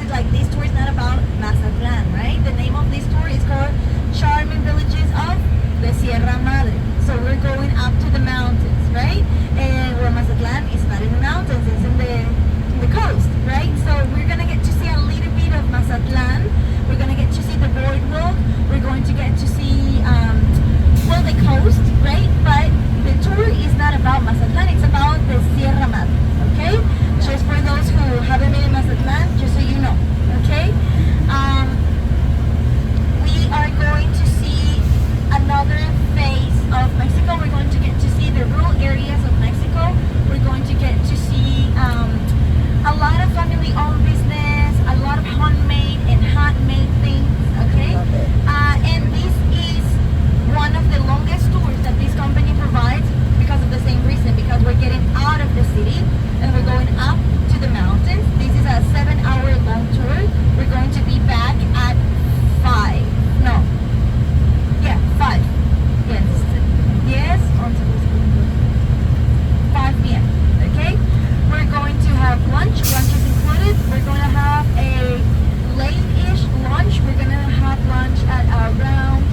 like this tour is not about Mazatlan, right? The name of this tour is called Charming Villages of the Sierra Madre. So we're going up to the mountains, right? And where Mazatlan is not in the mountains, it's in the coast, right? So we're gonna get to see a little bit of Mazatlan. We're gonna get to see the boardwalk. We're going to get to see well, the coast, right? But the tour is not about Mazatlan, it's about the Sierra Madre, okay? Just for those who haven't been in Mazatlan, just so you know, okay? We are going to see another phase of Mexico. We're going to get to see the rural areas of Mexico. We're going to get to see a lot of family-owned business, a lot of handmade and handmade things, okay? And this is one of the longest tours that this company provides because of the same reason, because we're getting out of the city and we're going up to the mountains. This is a 7-hour long tour. We're going to be back at 5. No. Yeah, 5. Yes. Yes, on 5 p.m. Okay? We're going to have lunch. Lunch is included. We're going to have a late-ish lunch. We're going to have lunch at around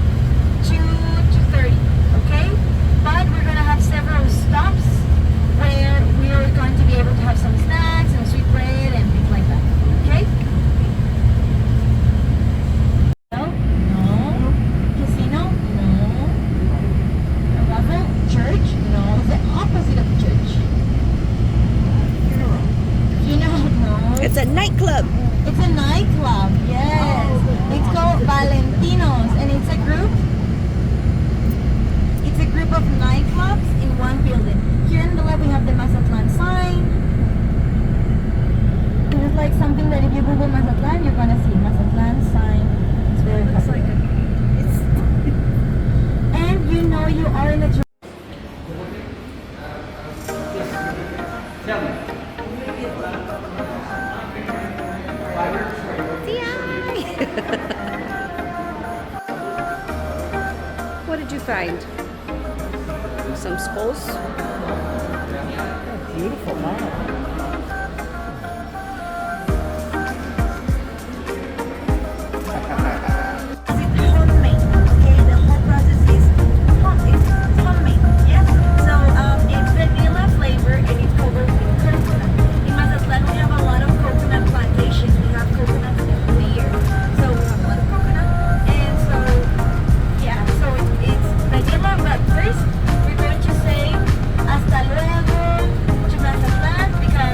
2 to 30. Okay? But we're going to have several stops where we are going to be able to have some snacks and sweet bread and things like that. Okay? No. No. Casino? No. A raffle? Church? No. It's the opposite of church. Funeral. Funeral? No. It's a nightclub. It's a nightclub. Yes. It's called Valentinos, and it's a group. It's a group of nightclubs in one building. Here in the left we have the Mazatlan sign. It's like something that if you Google Mazatlan, you're gonna see Mazatlan sign. It's very popular. And you know you are in a What did you find? Some skulls? Beautiful map. homemade, okay? The whole process is homemade, yeah? So it's vanilla flavor and it's covered with coconut. In Mazatlan we have a lot of coconut plantations. We have coconuts every year. So we have a lot of coconut. And so, yeah, so it's vanilla, but first we're going to say hasta luego to Mazatlan because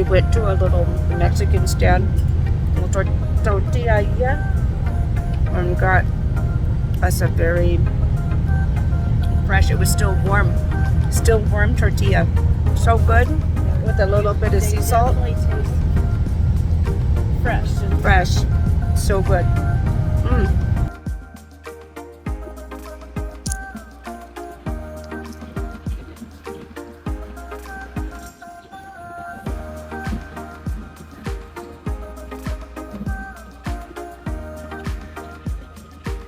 went to a little Mexican stand, little tortilla, and got us a very fresh, it was still warm tortilla. So good, with a little bit of sea salt. Fresh. So good.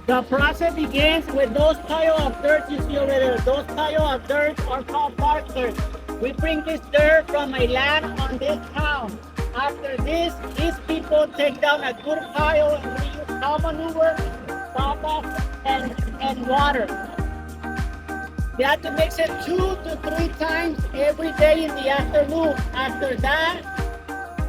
The process begins with those pile of dirt you see over there. Those pile of dirt are called bark dirt. We bring this dirt from a land on this town. After this, these people take down a good pile and we use cow manure, sawdust, and water. They have to mix it 2 to 3 times every day in the afternoon. After that,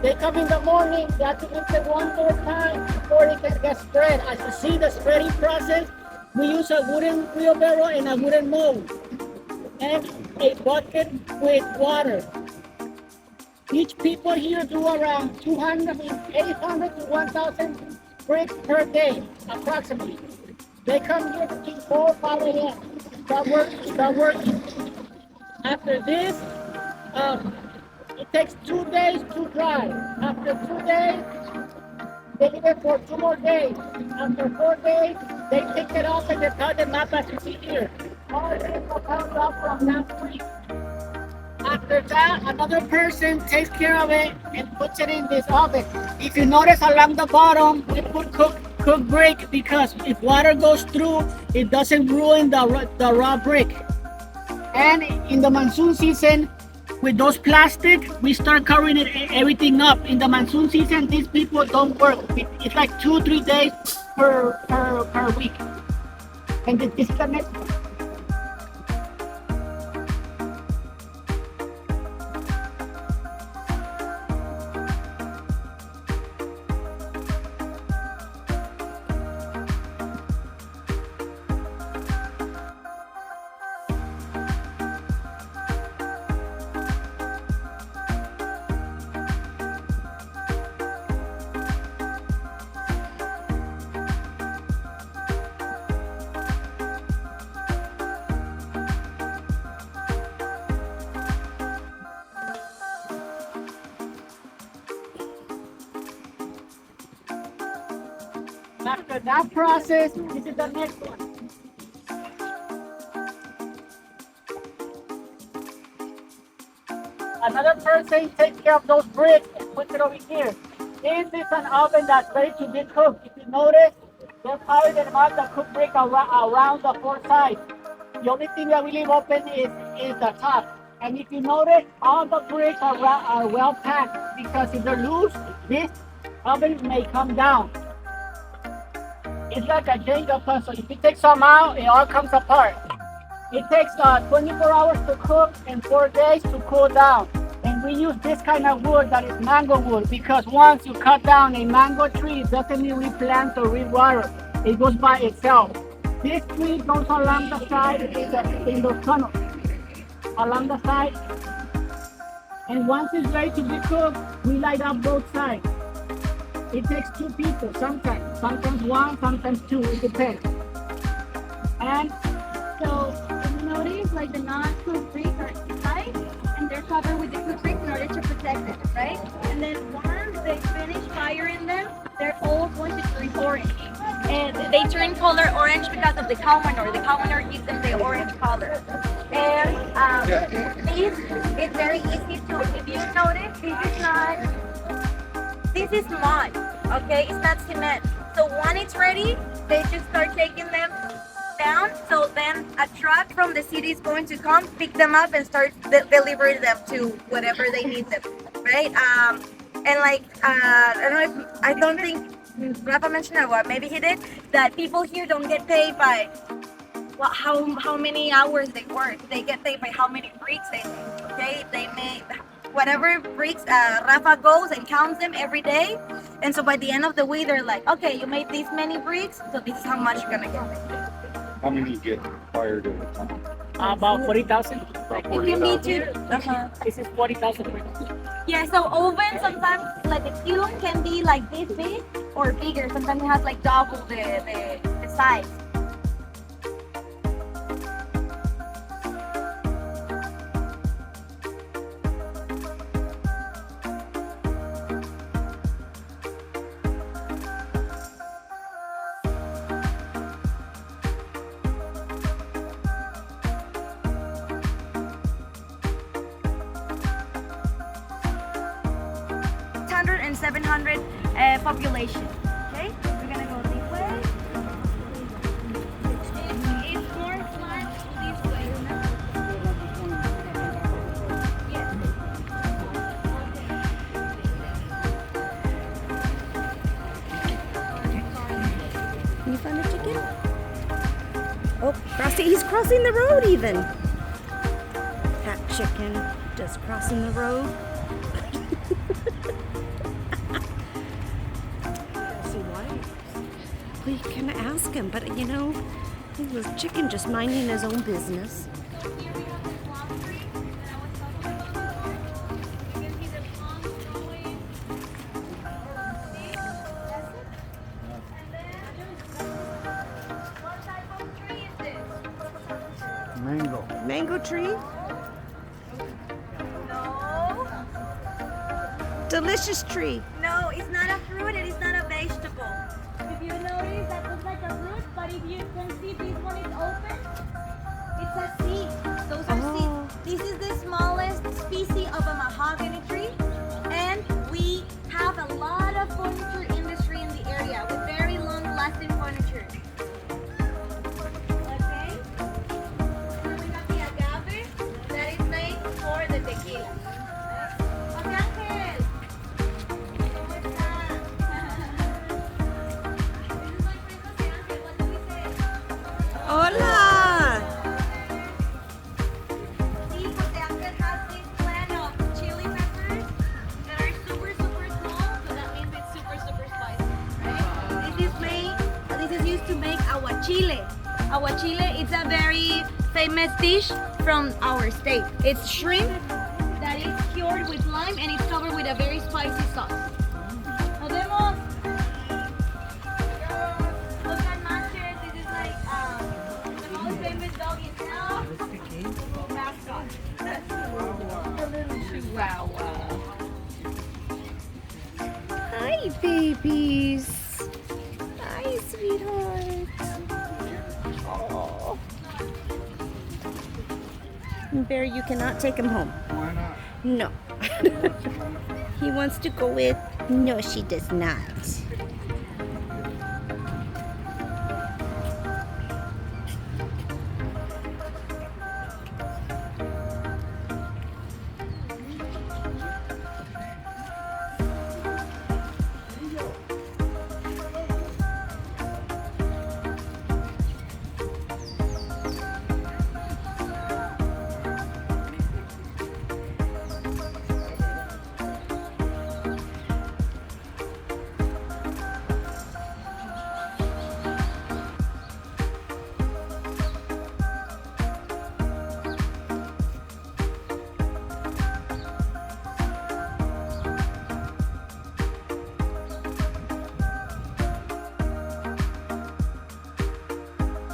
they come in the morning, they have to mix it one more time before it can get spread. As you see the spreading process, we use a wooden wheelbarrow and a wooden mold and a bucket with water. Each people here do around 800 to 1,000 bricks per day, approximately. They come here between 4 or 5 a.m. Start working. After this, it takes 2 days to dry. After 2 days, they leave it for 2 more days. After 4 days, they take it off and they cut the map as you see here. All this comes off from last week. After that, another person takes care of it and puts it in this oven. If you notice along the bottom, we put cooked brick because if water goes through, it doesn't ruin the raw brick. And in the monsoon season, with those plastic, we start covering everything up. In the monsoon season, these people don't work. It's like 2-3 days per week. And this is the next one. After that process, this is the next one. Another person takes care of those bricks and puts it over here. This is an oven that's ready to be cooked. If you notice, there's higher than about the cooked brick around the 4 sides. The only thing that we leave open is the top. And if you notice, all the bricks are well packed because if they're loose, this oven may come down. It's like a Jenga puzzle. If you take some out, it all comes apart. It takes 24 hours to cook and 4 days to cool down. And we use this kind of wood that is mango wood because once you cut down a mango tree, it doesn't need replant or rewater. It goes by itself. This tree goes along the side in those tunnels. Along the side. And once it's ready to be cooked, we light up both sides. It takes 2 people sometimes 1, sometimes 2, it depends. And So if you notice, like the non-cooked bricks are inside, and they're covered with the cooked bricks in order to protect them, right? And then once they finish firing them, they're all going to turn orange. And they turn color orange because of the cow manure. The cow manure gives them the orange color. And this is very easy to, if you notice, this is mud, okay? It's not cement. So when it's ready, they just start taking them down. So then a truck from the city is going to come, pick them up, and start delivering them to whatever they need them, right? And like, I don't think Rafa mentioned it, or maybe he did, that people here don't get paid by how many hours they work. They get paid by how many bricks they make, okay? They make whatever bricks, Rafa goes and counts them every day. And so by the end of the week, they're like, okay, you made these many bricks, so this is how much you're gonna get. How many get fired at a time? about 40,000. About If you need 40,000. to, This is 40,000 bricks. Yeah, so oven sometimes like the kiln can be like this big or bigger. Sometimes it has like double the size. And 700 population. Okay, we're gonna go this way. It's more flat this way. Yes. Can you find a chicken? Oh, crossing! He's crossing the road even. That chicken just crossing the road. We can ask him, but you know, he was chicken just minding his own business. Here we have the plum tree that I was talking about before. You can see the plums growing. See? That's it. And then, what type of tree is this? Mango. Mango tree, No. delicious tree. No, it's not a fruit, it is not a vegetable. If you notice, that looks like a fruit, but if you can see this one is open, it's a seed. Those are Oh. seeds. This is the smallest species of a mahogany tree, and we have a lot of furniture industry in the area with very long-lasting furniture. Okay? Then we have the agave that is made for the tequila. Okay, Ángel. ¿Cómo está? This is my friend Jose Ángel. What do we say? Hola! See, Jose Ángel has this plant of chili peppers that are super, super small, so that means it's super, super spicy. Right? This is used to make aguachile. Aguachile, it's a very famous dish from our state. It's shrimp that is cured with lime and it's covered with a very spicy sauce. Nos vemos. Look at Master. This is like the most famous dog in town. Mascot. The little chihuahua. Hi, babies. Hi, sweetheart. Oh. Bear, you cannot take him home. Why not? No. He wants to go with. No, she does not.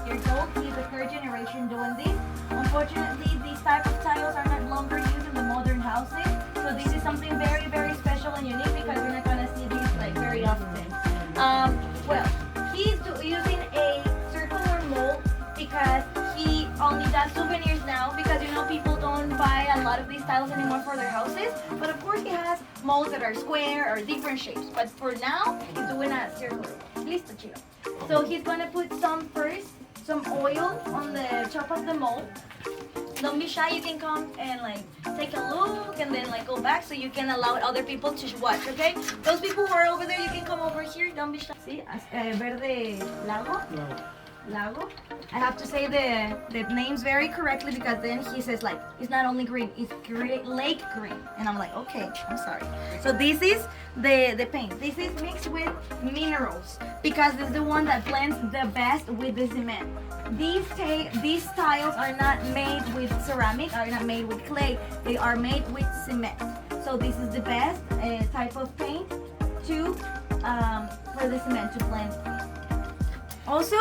Years old. He's the third generation doing this. Unfortunately, these type of tiles are not longer used in the modern housing. So this is something very, very special and unique because you're not gonna see these like very often. Well, he's using a circular mold because he only does souvenirs now because you know people don't buy a lot of these tiles anymore for their houses. But of course he has molds that are square or different shapes. But for now, he's doing a circular. Listo, Chilo. So he's gonna put some oil on the top of the mold. Don't be shy, you can come and like take a look and then like go back so you can allow other people to watch, okay? Those people who are over there, you can come over here, don't be shy. See, verde lago? Lago. I have to say the names very correctly because then he says like, it's not only green, it's lake green. And I'm like, okay, I'm sorry. So this is the paint. This is mixed with minerals because this is the one that blends the best with the cement. These tiles are not made with ceramic, are not made with clay. They are made with cement. So this is the best type of paint to for the cement to blend. Also,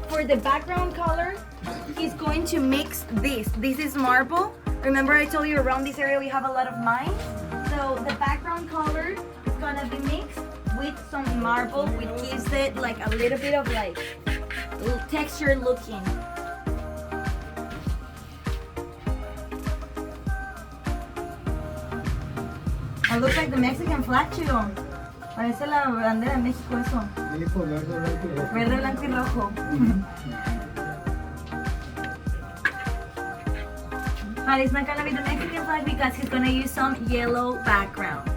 for the background color, he's going to mix this. This is marble. Remember I told you around this area we have a lot of mines? So the background color is gonna be mixed with some marble, which gives it like a little bit of like little texture looking. It looks like the Mexican flag, Chido. Parece la bandera de México eso. Verde, blanco y rojo. But it's not gonna be the Mexican flag because he's gonna use some yellow background.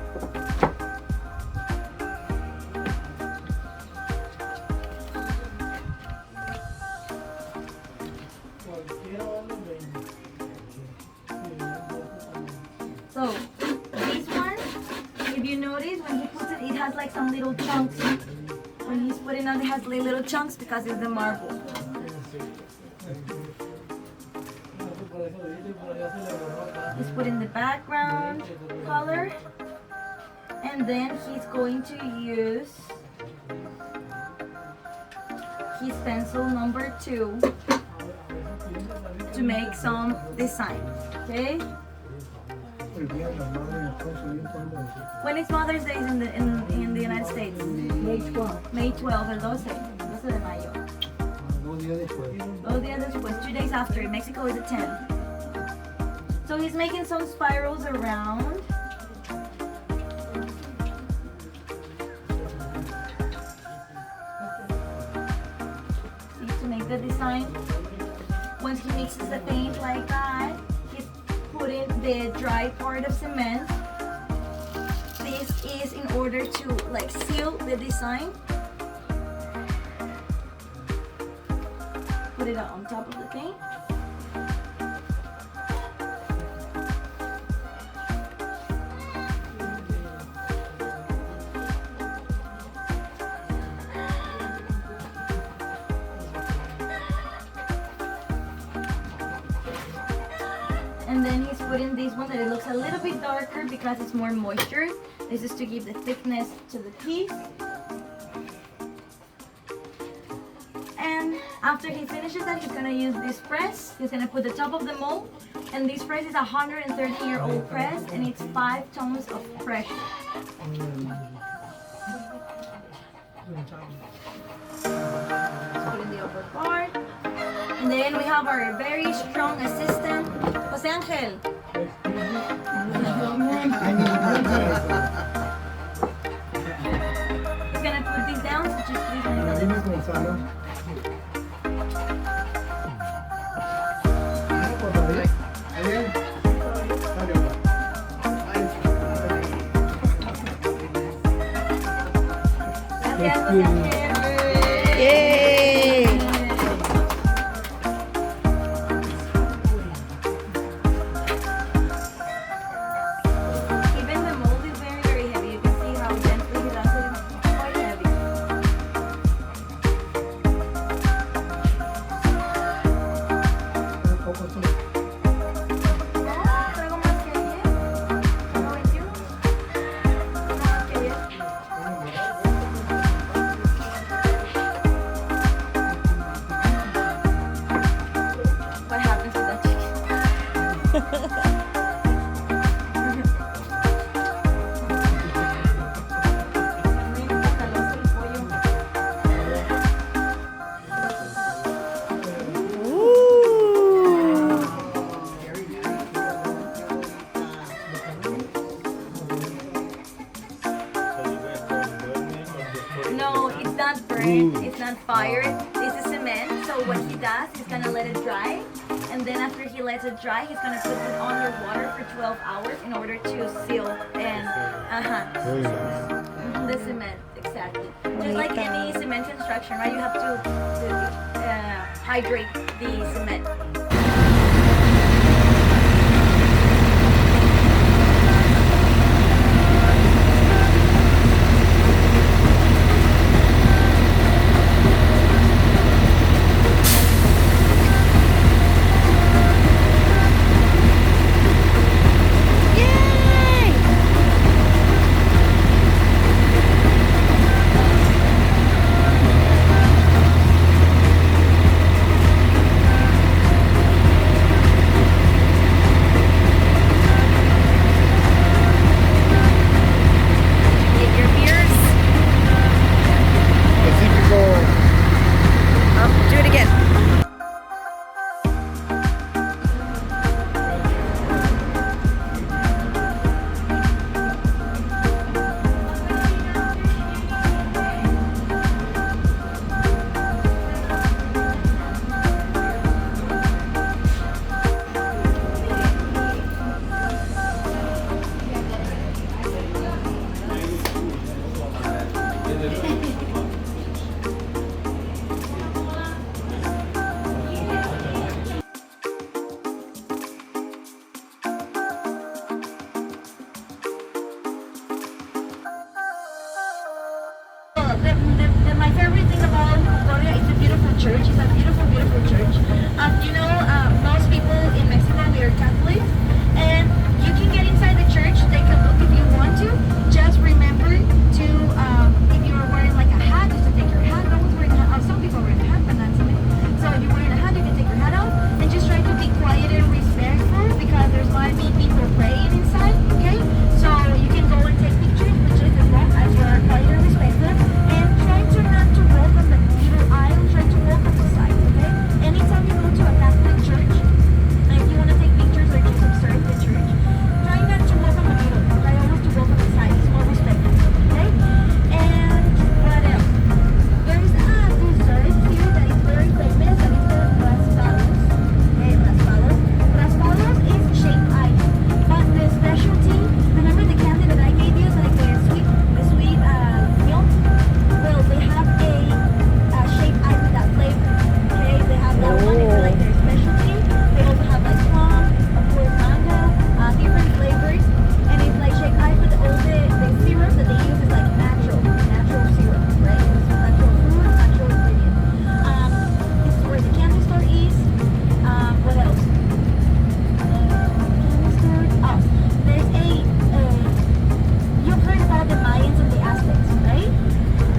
So this one, if you notice, when he puts it, it has like some little chunks. When he's putting on, it has little chunks because it's the marble. He's putting the background color, and then he's going to use his pencil number 2 to make some design. Okay. When is Mother's Day in the United States? May 12. May 12, el 12 de mayo. 2 días después, 2 days after. In Mexico is the 10th. So he's making some spirals around. See, to make the design. Once he mixes the paint like that, he's putting the dry part of cement. This is in order to like seal the design. Put it on top of the paint. And then he's putting this one that it looks a little bit darker because it's more moisture. This is to give the thickness to the piece. And after he finishes that, he's gonna use this press. He's gonna put the top of the mold. And this press is a 130-year-old press, and it's 5 tons of pressure. Put in the upper part. And then we have our very strong assistant, Jose Angel. He's gonna put this down, so just please let it go. Gracias, Jose Angel. Yay! Even the mold is very, very heavy. You can see how gently he does it. It's quite heavy. No, traigo más que ayer. No, 21. No, más que ayer. What happens to that chicken? No, it's not burnt, it's not fired. This is cement, so what he does, he's gonna let it dry. And then after he lets it dry, he's gonna put it underwater for 12 hours in order to seal and, the cement, exactly. Just like any cement construction, right? You have to hydrate the cement. Yay! My favorite thing about Concordia is a beautiful church. It's a beautiful, beautiful church. Most people in Mexico, we are Catholics, and you can get inside the church, take a look if you want to. Just remember to, if you're wearing like a hat, just to take your hat. No one's wearing a hat. Some people are wearing a hat, but not so many. So if you're wearing a hat, you can take your hat off and just try to be quiet and respectful because there's might be people praying inside. Okay, so you can go and take pictures, but just as long as you are quiet and respectful, and try to not to walk on the middle aisle. Try to walk on the side. Okay, anytime you go to a Catholic church, and if you want to take pictures or just observe the church, try not to walk on the middle. Try always to walk on the side. It's more respectful. Okay, and what else? There is a dessert here that is very famous, and it's called raspados. Okay, raspados. Raspados is shaped ice, but the specialty. Remember the candy that I gave you, is like the sweet milk. Well, they have a shaped ice with that flavor. Okay, they have that one. It's like their specialty. They also have like plum, of course mango, different flavors, and it's like shaped ice with all the syrup that they use is like natural syrup, right? It's natural fruit, natural ingredients. This is where the candy store is. What else? Candy store. Oh, there's you've heard about the Mayans and the Aztecs, right?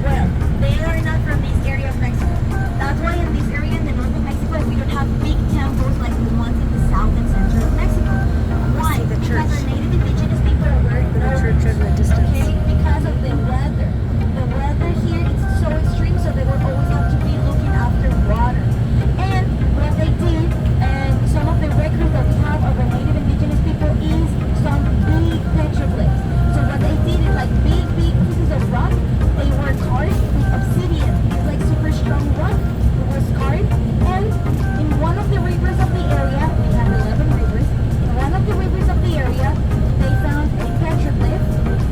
Well, they are not from this area of Mexico. That's why in this area in the north of Mexico, we don't have big temples like the ones in the south and center of Mexico. Why? The church. Because our native indigenous people were The church in the distance. okay, because of the weather. The weather here is so extreme, so they will always have to be looking after water. And what they did, and some of the records that we have of our native indigenous people is some big petroglyphs. So what they did is like big pieces of rock. They were carved with obsidian. It's like super strong rock. It was carved. And in one of the rivers of the area, we have 11 rivers. In one of the rivers of the area, they found a petroglyph,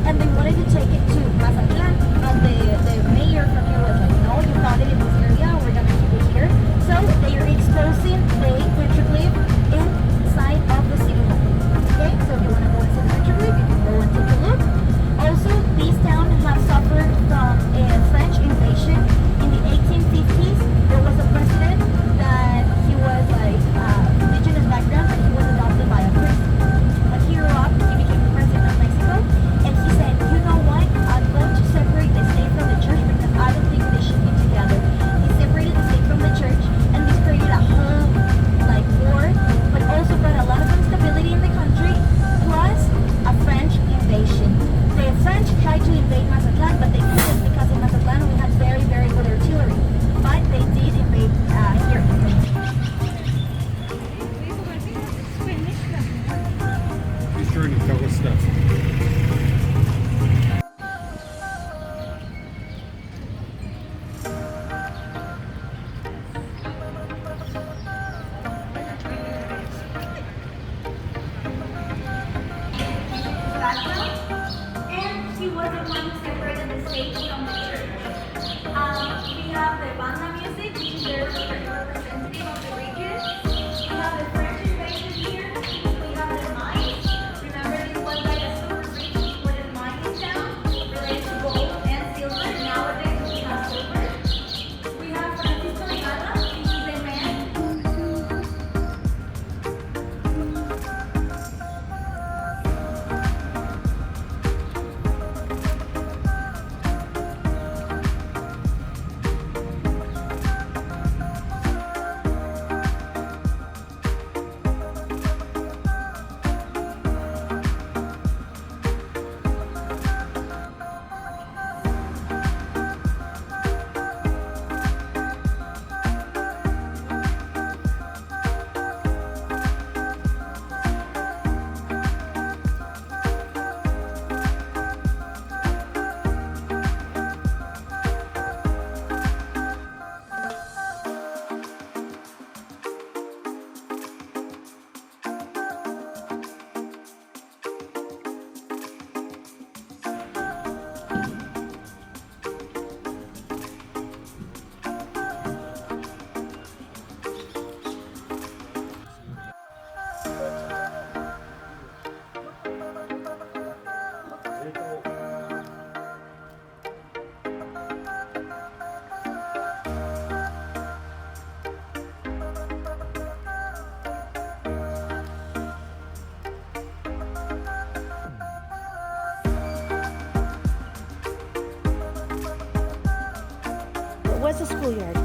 and they wanted to take it to Mazatlan. But the mayor from here was like, no, you found it in this area. We're gonna keep it here. So they are exposing the petroglyph inside of the city hall. Okay, so if you want to go into the petroglyph, you can go and take a look. Also, this town has suffered from a French invasion in the 1850s. There was a president that he was like indigenous background, but he was adopted by a priest. But he grew up, he became the president of Mexico, and he said, you know what? I'm going to separate the state from the church because I don't think they should be together. He separated the state from the church, and this created a whole like war, but also brought a lot of instability in the country, plus a French invasion. The French tried to invade Mazatlan, but they couldn't because in Mazatlan we had very, very good artillery. But they did invade here. He's trying to tell us stuff. Background, and he was the one who separated the state from the church. We have the banda music, which is very representative of the region. We have the French invasion here. We have the mines. Remember, this was like a schoolyard.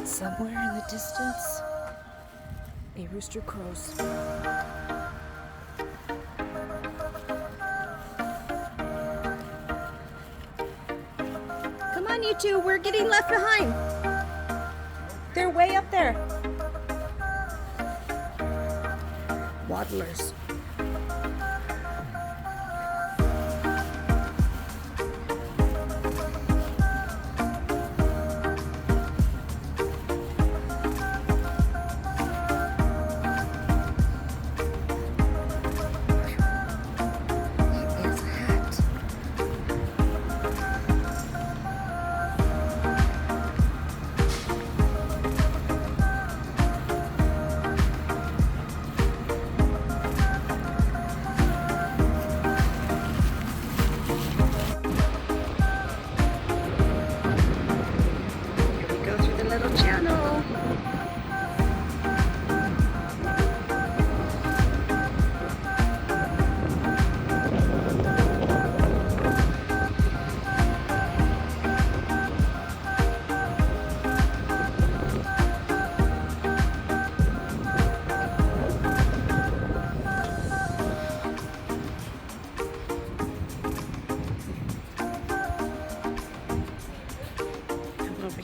Somewhere in the distance, a rooster crows. Come on, you two, we're getting left behind. They're way up there. Waddlers.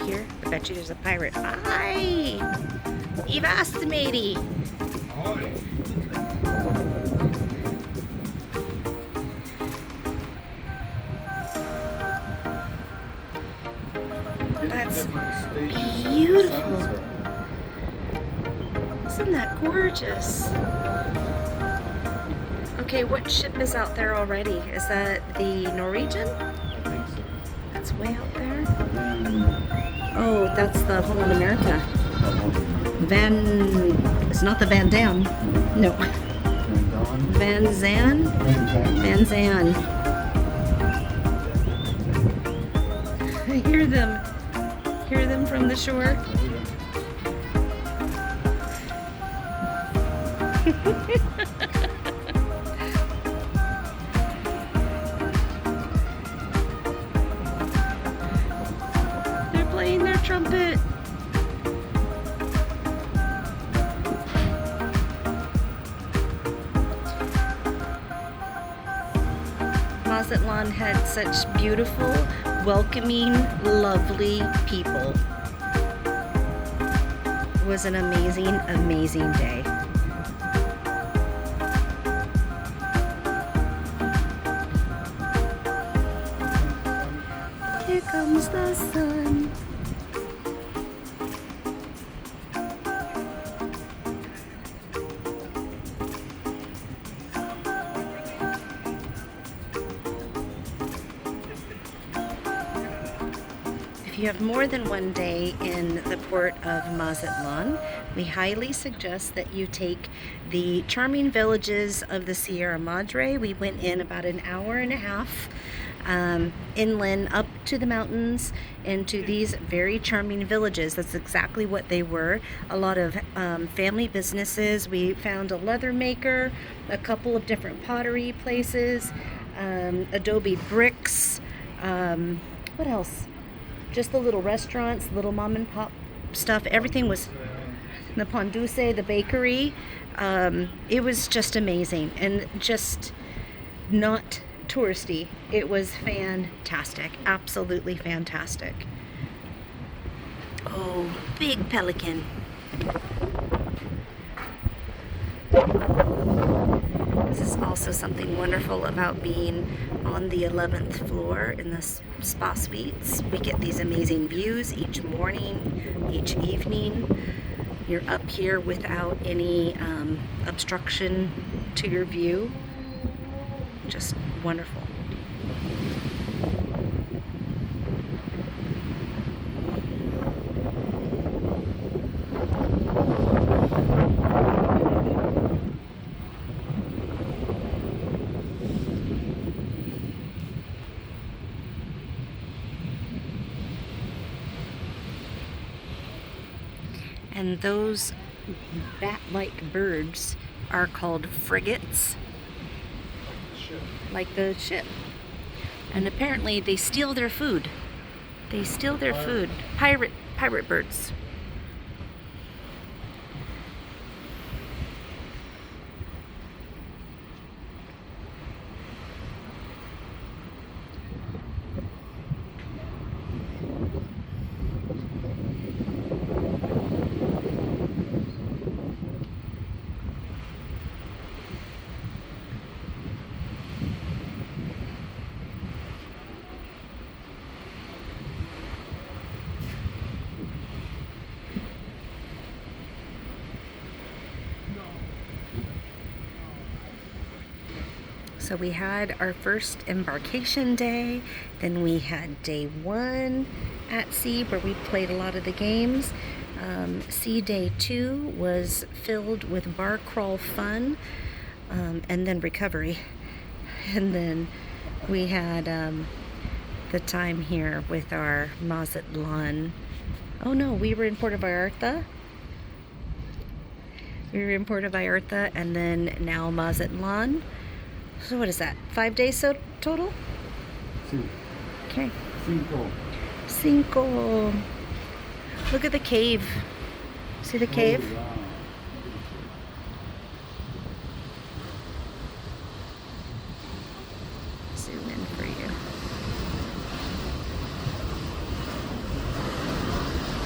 Here, I bet you there's a pirate. Hi! Evastimati! That's beautiful. Isn't that gorgeous? Okay, what ship is out there already? Is that the Norwegian? That's way out there. Oh, that's the Holland America. It's not the Van Dam. No. Van Zan? Van Zan. I hear them. Hear them from the shore. Playing their trumpet. Matazalan had such beautiful, welcoming, lovely people. It was an amazing, amazing day. Here comes the sun. If you have more than one day in the port of Matazalan, we highly suggest that you take the charming villages of the Sierra Madre. We went in about an hour and a half inland up to the mountains into these very charming villages. That's exactly what they were. A lot of family businesses. We found a leather maker, a couple of different pottery places, adobe bricks, what else? Just the little restaurants, little mom and pop stuff. Everything was the Pan Dulce, the bakery. It was just amazing and just not touristy. It was fantastic, absolutely fantastic. Oh, big pelican. This is also something wonderful about being on the 11th floor in the spa suites. We get these amazing views each morning, each evening. You're up here without any obstruction to your view. Just wonderful. And those bat-like birds are called frigates, like the ship. And apparently they steal their food. They steal their food. Pirate birds. So we had our first embarkation day, then we had day 1 at sea where we played a lot of the games. Sea day 2 was filled with bar crawl fun, and then recovery. And then we had the time here with our Matazalan. Oh no, we were in Puerto Vallarta. We were in Puerto Vallarta and then now Matazalan. So what is that? 5 days total? Sí. Okay. 5. Look at the cave. See the cave? Oh, wow. Zoom in for you.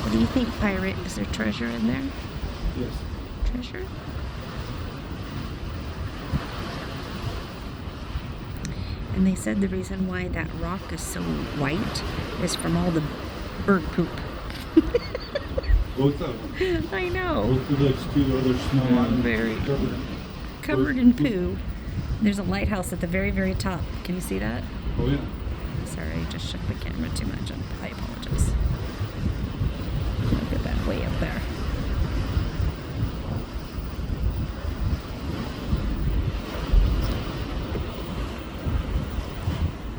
What do you think, Pirate? Is there treasure in there? Yes. Treasure? And they said the reason why that rock is so white is from all the bird poop. Both of them. I know. Both of those 2 other small islands. Very covered in poo. There's a lighthouse at the very, very top. Can you see that? Oh yeah. Sorry, I just shook the camera too much. I apologize. Look at that way up there.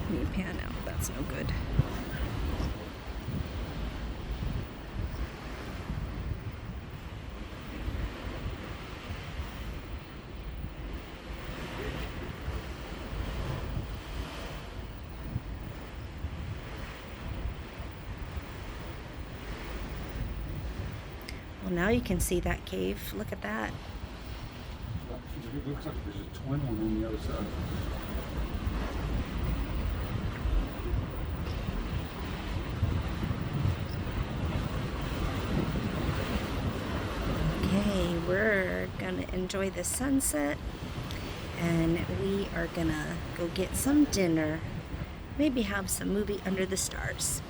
Let me pan out. That's no good. Well, now you can see that cave. Look at that. It looks like there's a twin one on the other side. Okay, we're gonna enjoy the sunset and we are gonna go get some dinner, maybe have some movie under the stars.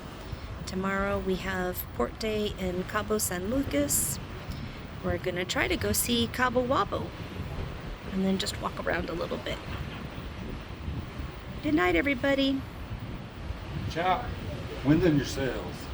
Tomorrow we have port day in Cabo San Lucas. We're gonna try to go see Cabo Wabo and then just walk around a little bit. Good night, everybody. Ciao. Wind in your sails.